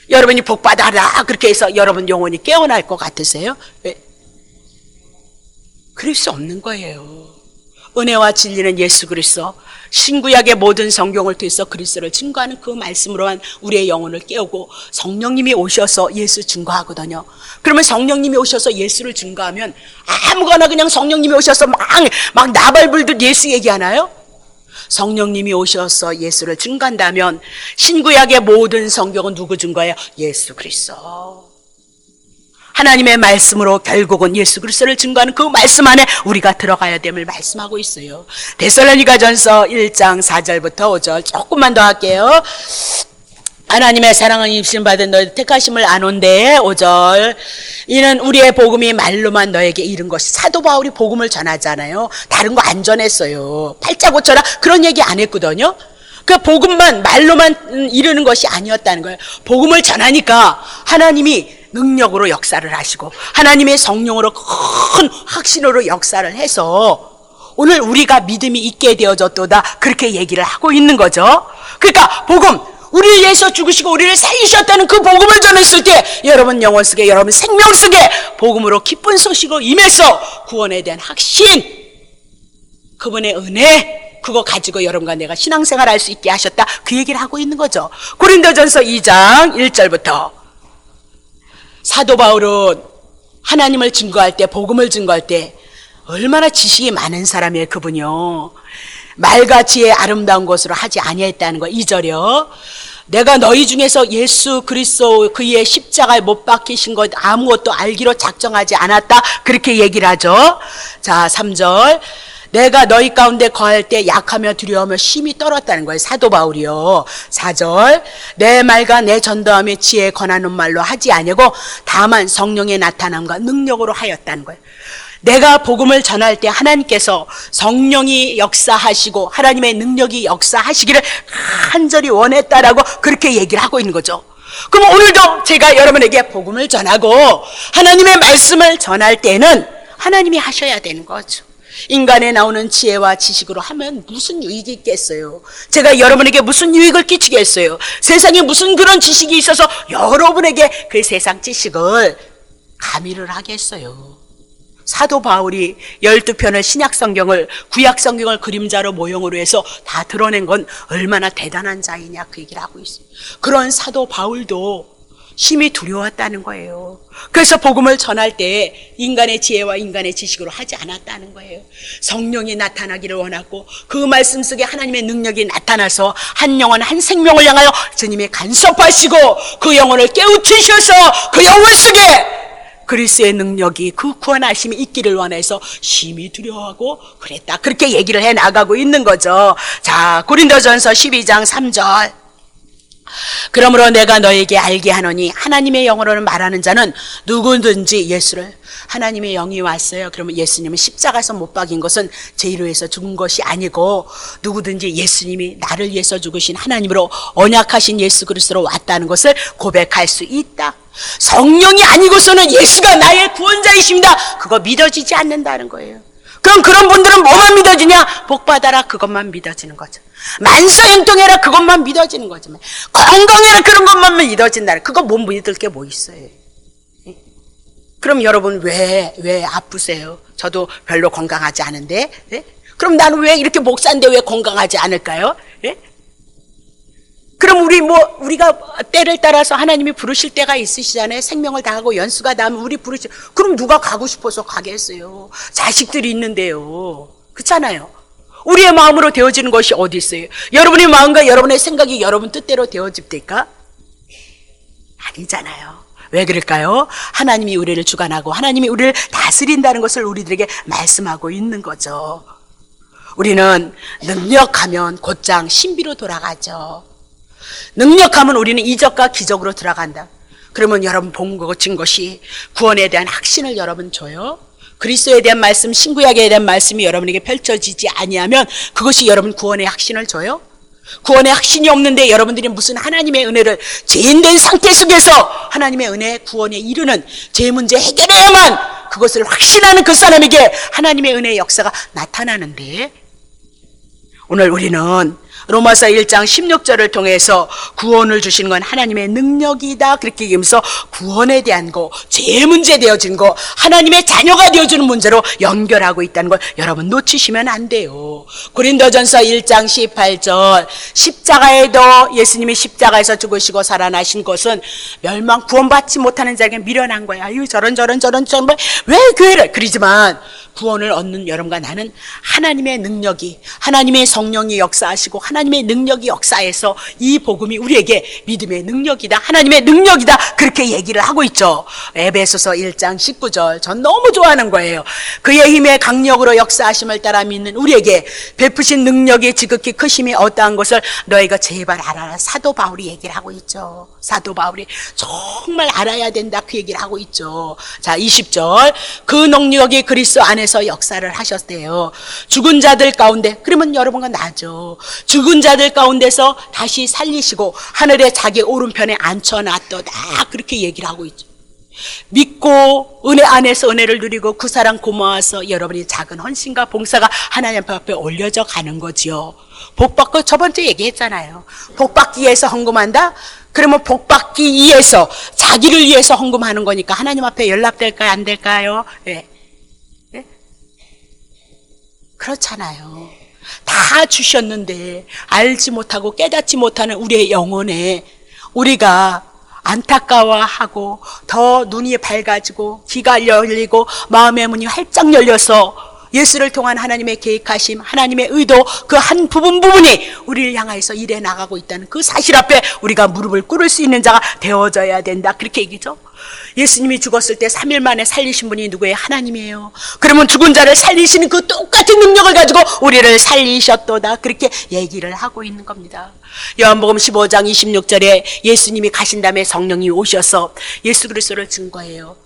여러분이 복받아라 그렇게 해서 여러분 영혼이 깨어날 것 같으세요? 왜? 그럴 수 없는 거예요. 은혜와 진리는 예수 그리스도, 신구약의 모든 성경을 통해서 그리스도를 증거하는 그 말씀으로만 우리의 영혼을 깨우고 성령님이 오셔서 예수 증거하거든요. 그러면 성령님이 오셔서 예수를 증거하면 아무거나 그냥 성령님이 오셔서 막 나발불듯 예수 얘기하나요? 성령님이 오셔서 예수를 증거한다면 신구약의 모든 성경은 누구 증거예요? 예수 그리스도. 하나님의 말씀으로 결국은 예수 그리스도를 증거하는 그 말씀 안에 우리가 들어가야 됨을 말씀하고 있어요. 데살로니가전서 1장 4절부터 5절 조금만 더 할게요. 하나님의 사랑은 입심 받은 너희 택하심을 아논데 5절 이는 우리의 복음이 말로만 너에게 이른 것이 사도 바울이 복음을 전하잖아요. 다른 거 안 전했어요. 팔자 고쳐라 그런 얘기 안 했거든요. 그 복음만 말로만 이르는 것이 아니었다는 거예요. 복음을 전하니까 하나님이 능력으로 역사를 하시고 하나님의 성령으로 큰 확신으로 역사를 해서 오늘 우리가 믿음이 있게 되어졌도다 그렇게 얘기를 하고 있는 거죠. 그러니까 복음 우리를 위해서 죽으시고 우리를 살리셨다는 그 복음을 전했을 때 여러분 영혼 속에 여러분 생명 속에 복음으로 기쁜 소식으로 임해서 구원에 대한 확신 그분의 은혜 그거 가지고 여러분과 내가 신앙생활 할 수 있게 하셨다 그 얘기를 하고 있는 거죠. 고린도전서 2장 1절부터 사도 바울은 하나님을 증거할 때 복음을 증거할 때 얼마나 지식이 많은 사람이에요. 그분이요. 말과 지혜의 아름다운 것으로 하지 아니했다는 거 2절이요. 내가 너희 중에서 예수 그리스도 그의 십자가에 못 박히신 것 아무것도 알기로 작정하지 않았다 그렇게 얘기를 하죠. 자 3절 내가 너희 가운데 거할 때 약하며 두려워하며 심히 떨었다는 거예요. 사도 바울이요. 4절 내 말과 내 전도함의 지혜에 권하는 말로 하지 아니고 다만 성령의 나타남과 능력으로 하였다는 거예요. 내가 복음을 전할 때 하나님께서 성령이 역사하시고 하나님의 능력이 역사하시기를 간절히 원했다라고 그렇게 얘기를 하고 있는 거죠. 그럼 오늘도 제가 여러분에게 복음을 전하고 하나님의 말씀을 전할 때는 하나님이 하셔야 되는 거죠. 인간에 나오는 지혜와 지식으로 하면 무슨 유익이 있겠어요? 제가 여러분에게 무슨 유익을 끼치겠어요? 세상에 무슨 그런 지식이 있어서 여러분에게 그 세상 지식을 가미를 하겠어요? 사도 바울이 12편을 신약성경을 구약성경을 그림자로 모형으로 해서 다 드러낸 건 얼마나 대단한 자이냐 그 얘기를 하고 있어요. 그런 사도 바울도 심히 두려웠다는 거예요. 그래서 복음을 전할 때 인간의 지혜와 인간의 지식으로 하지 않았다는 거예요. 성령이 나타나기를 원하고 그 말씀 속에 하나님의 능력이 나타나서 한 영혼 한 생명을 향하여 주님이 간섭하시고 그 영혼을 깨우치셔서 그 영혼 속에 그리스도의 능력이 그 구원하심이 있기를 원해서 심히 두려워하고 그랬다. 그렇게 얘기를 해 나가고 있는 거죠. 자, 고린도전서 12장 3절. 그러므로 내가 너에게 알게 하노니 하나님의 영으로는 말하는 자는 누구든지 예수를 하나님의 영이 왔어요. 그러면 예수님은 십자가에서 못 박인 것은 죄로 해서 죽은 것이 아니고 누구든지 예수님이 나를 위해서 죽으신 하나님으로 언약하신 예수 그리스도로 왔다는 것을 고백할 수 있다. 성령이 아니고서는 예수가 나의 구원자이십니다. 그거 믿어지지 않는다는 거예요. 그럼 그런 분들은 뭐만 믿어지냐? 복받아라 그것만 믿어지는 거죠. 만사형통해라 그것만 믿어지는 거죠. 건강해라 그런 것만 믿어진다. 그거 못 믿을 게 뭐 있어요? 그럼 여러분 왜 아프세요? 저도 별로 건강하지 않은데 그럼 나는 왜 이렇게 목사인데 왜 건강하지 않을까요? 그럼 우리가 때를 따라서 하나님이 부르실 때가 있으시잖아요. 생명을 다하고 연수가 닿으면 우리 그럼 누가 가고 싶어서 가겠어요? 자식들이 있는데요. 그렇잖아요. 우리의 마음으로 되어지는 것이 어디 있어요? 여러분의 마음과 여러분의 생각이 여러분 뜻대로 되어집니까? 아니잖아요. 왜 그럴까요? 하나님이 우리를 주관하고 하나님이 우리를 다스린다는 것을 우리들에게 말씀하고 있는 거죠. 우리는 능력하면 곧장 신비로 돌아가죠. 능력하면 우리는 이적과 기적으로 들어간다. 그러면 여러분 본 거친 것이 구원에 대한 확신을 여러분 줘요. 그리스도에 대한 말씀, 신구약에 대한 말씀이 여러분에게 펼쳐지지 아니하면 그것이 여러분 구원의 확신을 줘요? 구원의 확신이 없는데 여러분들이 무슨 하나님의 은혜를 죄인된 상태 속에서 하나님의 은혜 구원에 이르는 죄 문제 해결해야만 그것을 확신하는 그 사람에게 하나님의 은혜의 역사가 나타나는데 오늘 우리는 로마서 1장 16절을 통해서 구원을 주시는 건 하나님의 능력이다. 그렇게 얘기하면서 구원에 대한 거, 죄 문제 되어진 거, 하나님의 자녀가 되어주는 문제로 연결하고 있다는 걸 여러분 놓치시면 안 돼요. 고린도전서 1장 18절 십자가에도 예수님이 십자가에서 죽으시고 살아나신 것은 멸망 구원받지 못하는 자에게 미련한 거야. 아유 저런 왜 교회를 그러지만 구원을 얻는 여러분과 나는 하나님의 능력이 하나님의 성령이 역사하시고 하나님의 능력이 역사해서 이 복음이 우리에게 믿음의 능력이다 하나님의 능력이다 그렇게 얘기를 하고 있죠. 에베소서 1장 19절 전 너무 좋아하는 거예요. 그의 힘의 강력으로 역사하심을 따라 믿는 우리에게 베푸신 능력이 지극히 크심이 어떠한 것을 너희가 제발 알아라. 사도 바울이 얘기를 하고 있죠. 사도 바울이 정말 알아야 된다 그 얘기를 하고 있죠. 자 20절 그 능력이 그리스도 안에서 역사를 하셨대요. 죽은 자들 가운데 그러면 여러분과 나죠. 죽은 자들 가운데서 다시 살리시고 하늘에 자기 오른편에 앉혀놨도다 그렇게 얘기를 하고 있죠. 믿고 은혜 안에서 은혜를 누리고 그 사랑 고마워서 여러분이 작은 헌신과 봉사가 하나님 앞에 올려져 가는 거지요. 복받고 저번주에 얘기했잖아요. 복받기 위해서 헌금한다? 그러면 복받기 위해서 자기를 위해서 헌금하는 거니까 하나님 앞에 연락될까요? 안 될까요? 네. 네? 그렇잖아요. 다 주셨는데 알지 못하고 깨닫지 못하는 우리의 영혼에 우리가 안타까워하고 더 눈이 밝아지고 귀가 열리고 마음의 문이 활짝 열려서 예수를 통한 하나님의 계획하심 하나님의 의도 그 한 부분이 우리를 향해서 일해 나가고 있다는 그 사실 앞에 우리가 무릎을 꿇을 수 있는 자가 되어져야 된다 그렇게 얘기죠. 예수님이 죽었을 때 3일 만에 살리신 분이 누구예요? 하나님이에요. 그러면 죽은 자를 살리시는 그 똑같은 능력을 가지고 우리를 살리셨도다. 그렇게 얘기를 하고 있는 겁니다. 요한복음 15장 26절에 예수님이 가신 다음에 성령이 오셔서 예수 그리스도를 증거해요.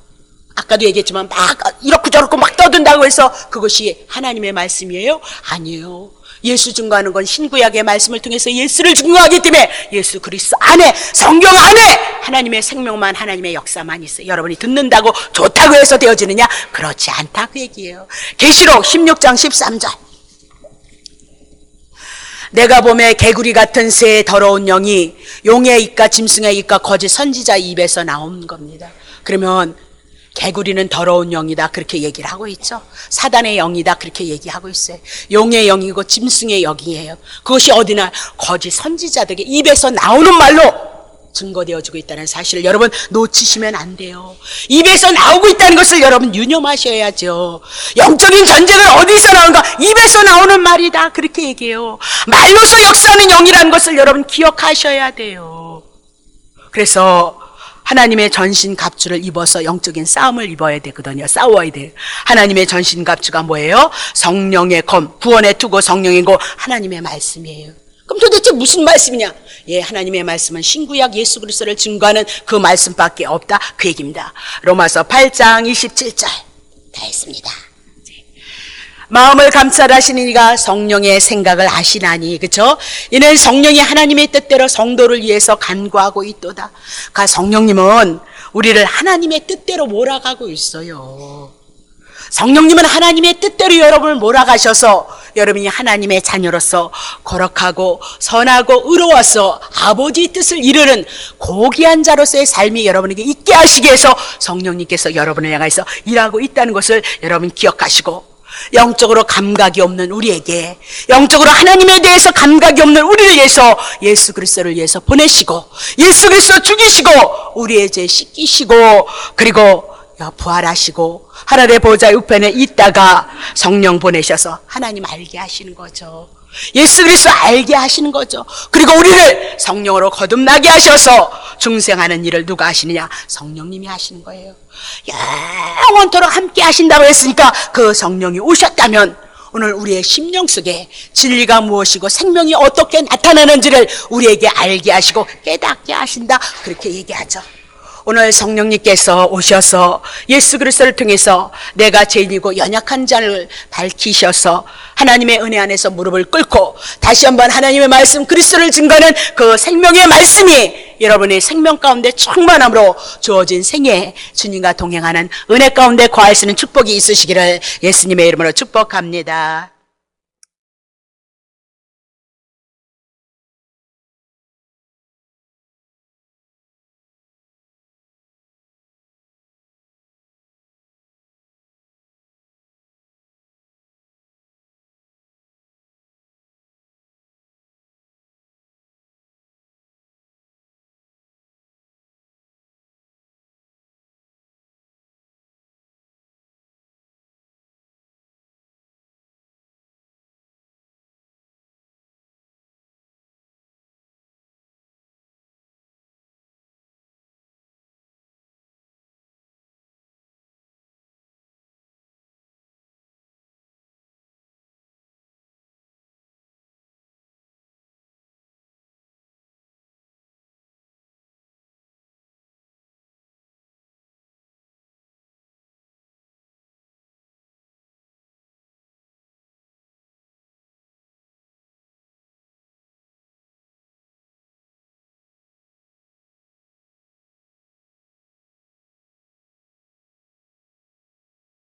아까도 얘기했지만 막 이렇고 저렇고 막 떠든다고 해서 그것이 하나님의 말씀이에요? 아니에요. 예수 증거하는 건 신구약의 말씀을 통해서 예수를 증거하기 때문에 예수 그리스도 안에, 성경 안에 하나님의 생명만, 하나님의 역사만 있어요. 여러분이 듣는다고 좋다고 해서 되어지느냐? 그렇지 않다 그 얘기예요. 계시록 16장 13절. 내가 보매 개구리 같은 새 더러운 영이 용의 입과 짐승의 입과 거짓 선지자 입에서 나온 겁니다. 그러면 개구리는 더러운 영이다 그렇게 얘기를 하고 있죠. 사단의 영이다 그렇게 얘기하고 있어요. 용의 영이고 짐승의 영이에요. 그것이 어디나 거짓 선지자들에게 입에서 나오는 말로 증거되어지고 있다는 사실을 여러분 놓치시면 안 돼요. 입에서 나오고 있다는 것을 여러분 유념하셔야죠. 영적인 전쟁은 어디서 나오는가? 입에서 나오는 말이다 그렇게 얘기해요. 말로서 역사하는 영이라는 것을 여러분 기억하셔야 돼요. 그래서 하나님의 전신 갑주를 입어서 영적인 싸움을 입어야 되거든요. 싸워야 돼요. 하나님의 전신 갑주가 뭐예요? 성령의 검, 구원의 투구 성령의 고 하나님의 말씀이에요. 그럼 도대체 무슨 말씀이냐? 예, 하나님의 말씀은 신구약 예수 그리스도를 증거하는 그 말씀밖에 없다 그 얘기입니다. 로마서 8장 27절 다 했습니다. 마음을 감찰하시는 이가 성령의 생각을 아시나니, 그렇죠? 이는 성령이 하나님의 뜻대로 성도를 위해서 간구하고 있도다. 그러니까 성령님은 우리를 하나님의 뜻대로 몰아가고 있어요. 성령님은 하나님의 뜻대로 여러분을 몰아가셔서 여러분이 하나님의 자녀로서 거룩하고 선하고 의로워서 아버지의 뜻을 이루는 고귀한 자로서의 삶이 여러분에게 있게 하시기 위해서 성령님께서 여러분을 향해서 일하고 있다는 것을 여러분 기억하시고, 영적으로 감각이 없는 우리에게, 영적으로 하나님에 대해서 감각이 없는 우리를 위해서 예수 그리스도를 위해서 보내시고, 예수 그리스도 죽이시고 우리의 죄 씻기시고, 그리고 부활하시고 하늘의 보좌 우편에 있다가 성령 보내셔서 하나님 알게 하시는 거죠. 예수 그리스도 알게 하시는 거죠. 그리고 우리를 성령으로 거듭나게 하셔서 중생하는 일을 누가 하시느냐? 성령님이 하시는 거예요. 영원토록 함께 하신다고 했으니까 그 성령이 오셨다면 오늘 우리의 심령 속에 진리가 무엇이고 생명이 어떻게 나타나는지를 우리에게 알게 하시고 깨닫게 하신다 그렇게 얘기하죠. 오늘 성령님께서 오셔서 예수 그리스도를 통해서 내가 죄인이고 연약한 자를 밝히셔서 하나님의 은혜 안에서 무릎을 꿇고 다시 한번 하나님의 말씀 그리스도를 증거하는 그 생명의 말씀이 여러분의 생명 가운데 충만함으로 주어진 생애 주님과 동행하는 은혜 가운데 거할 수 있는 축복이 있으시기를 예수님의 이름으로 축복합니다.